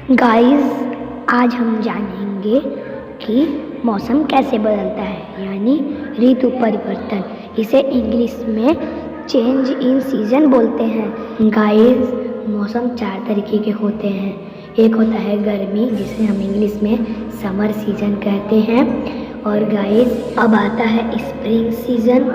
Guys, आज हम जानेंगे कि मौसम कैसे बदलता है, यानी ऋतु परिवर्तन। इसे इंग्लिश में चेंज इन सीजन बोलते हैं। गाइस, मौसम 4 तरीके के होते हैं। एक होता है गर्मी, जिसे हम इंग्लिश में समर सीजन कहते हैं। और गाइस, अब आता है स्प्रिंग सीजन,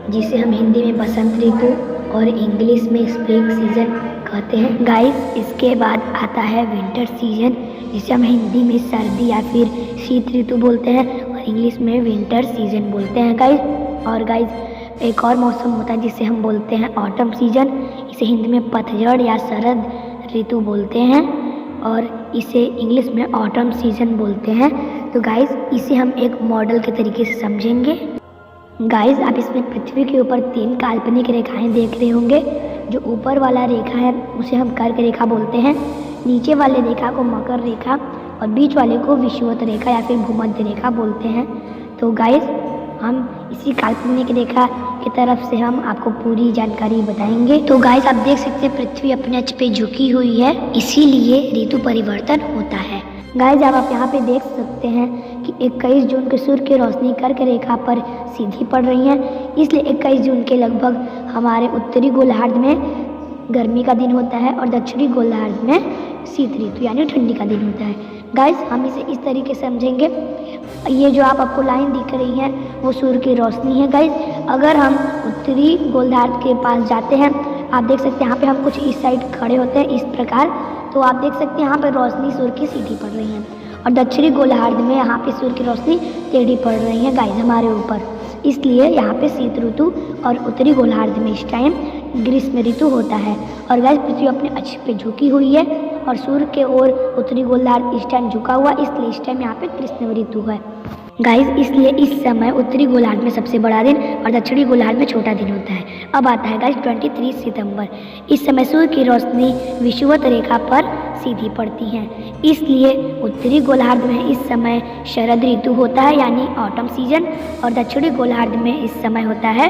जिसे हम हिंदी में बसंत ऋतु और इंग्लिश में स्प्रिंग सीजन कहते हैं। गाइस, इसके बाद आता है विंटर सीजन, जिसे हम हिंदी में सर्दी या फिर शीत ऋतु बोलते हैं और इंग्लिश में विंटर सीजन बोलते हैं गाइस। और गाइस, एक और मौसम होता है जिसे हम बोलते हैं ऑटम सीजन। इसे हिंदी में पतझड़ या शरद ऋतु बोलते हैं और इसे इंग्लिश में ऑटम सीजन बोलते हैं। तो गाइस, इसे हम एक मॉडल के तरीके से समझेंगे। गाइस, आप इसमें पृथ्वी के ऊपर 3 काल्पनिक रेखाएं देख रहे होंगे। जो ऊपर वाला रेखा है उसे हम कर्क रेखा बोलते हैं, नीचे वाले रेखा को मकर रेखा और बीच वाले को विषुवत रेखा या फिर भूमध्य रेखा बोलते हैं। तो गाइस, हम इसी काल्पनिक रेखा की तरफ से हम आपको पूरी जानकारी बताएंगे। तो गाइस, आप देख सकते हैं पृथ्वी अपने अक्ष पे झुकी हुई है, इसीलिए ऋतु परिवर्तन होता है। गाइस, आप यहाँ पे देख सकते हैं कि 21 जून के सूर्य की रोशनी कर्क रेखा पर सीधी पड़ रही है, इसलिए 21 जून के लगभग हमारे उत्तरी गोलार्ध में गर्मी का दिन होता है और दक्षिणी गोलार्ध में शीत ऋतु यानी ठंडी का दिन होता है। गाइस, हम इसे इस तरीके से समझेंगे। ये जो आपको लाइन दिख रही है वो सूर्य की रोशनी है। गाइस, अगर हम उत्तरी गोलार्ध के पास जाते हैं, आप देख सकते हैं यहाँ पे हम कुछ इस साइड खड़े होते हैं इस प्रकार, तो आप देख सकते हैं यहाँ पे रोशनी सूर्य की सीधी पड़ रही है और दक्षिणी गोलार्ध में यहाँ पे सूर्य की रोशनी टेढ़ी पड़ रही है गाइस हमारे ऊपर, इसलिए यहाँ पे शीत ऋतु और उत्तरी गोलार्ध में इस टाइम ग्रीष्म ऋतु होता है। और गाइस, पृथ्वी अपने अक्ष पे झुकी हुई है और सूर्य के ओर उत्तरी गोलार्ध इस टाइम झुका हुआ, इसलिए इस टाइम यहाँ पे ग्रीष्म ऋतु है गाइस। इसलिए इस समय उत्तरी गोलार्ध में सबसे बड़ा दिन और दक्षिणी गोलार्ध में छोटा दिन होता है। अब आता है गाइस 23 सितंबर। इस समय सूर्य की रोशनी विषुवत रेखा पर सीधी पड़ती है, इसलिए उत्तरी गोलार्ध में इस समय शरद ऋतु होता है यानी ऑटम सीजन और दक्षिणी गोलार्ध में इस समय होता है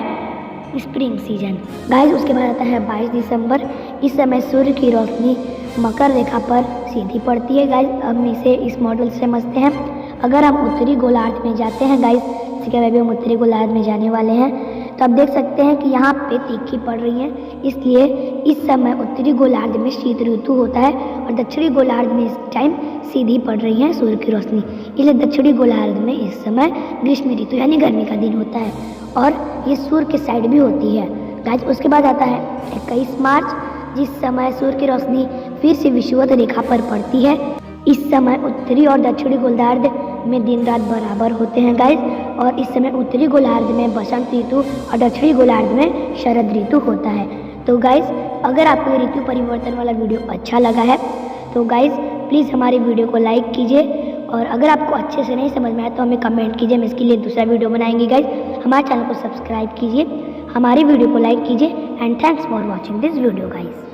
स्प्रिंग सीजन। गाइस, उसके बाद आता है 22 दिसंबर। इस समय सूर्य की रोशनी मकर रेखा पर सीधी पड़ती है। गाइस, हम इसे इस मॉडल से समझते हैं। अगर हम उत्तरी गोलार्ध में जाते हैं गाइस, इसके बाद भी हम उत्तरी गोलार्ध में जाने वाले हैं, तो आप देख सकते हैं कि यहाँ पे तीखी पड़ रही है, इसलिए इस समय उत्तरी गोलार्ध में शीत ऋतु होता है और दक्षिणी गोलार्ध में इस टाइम सीधी पड़ रही है सूर्य की रोशनी, इसलिए दक्षिणी गोलार्ध में इस समय ग्रीष्म ऋतु यानी गर्मी का दिन होता है और ये सूर्य के साइड भी होती है। गाइस, उसके बाद आता है 21 मार्च, जिस समय सूर्य की रोशनी फिर से विषुवत रेखा पर पड़ती है। इस समय उत्तरी और दक्षिणी गोलार्ध में दिन रात बराबर होते हैं गाइस, और इस समय उत्तरी गोलार्ध में बसंत ऋतु और दक्षिणी गोलार्ध में शरद ऋतु होता है। तो गाइस, अगर आपको ये ऋतु परिवर्तन वाला वीडियो अच्छा लगा है तो गाइस प्लीज़ हमारे वीडियो को लाइक कीजिए, और अगर आपको अच्छे से नहीं समझ में आया तो हमें कमेंट कीजिए, हम इसके लिए दूसरा वीडियो बनाएंगे। गाइस, हमारे चैनल को सब्सक्राइब कीजिए, हमारी वीडियो को लाइक कीजिए and thanks for watching this video guys.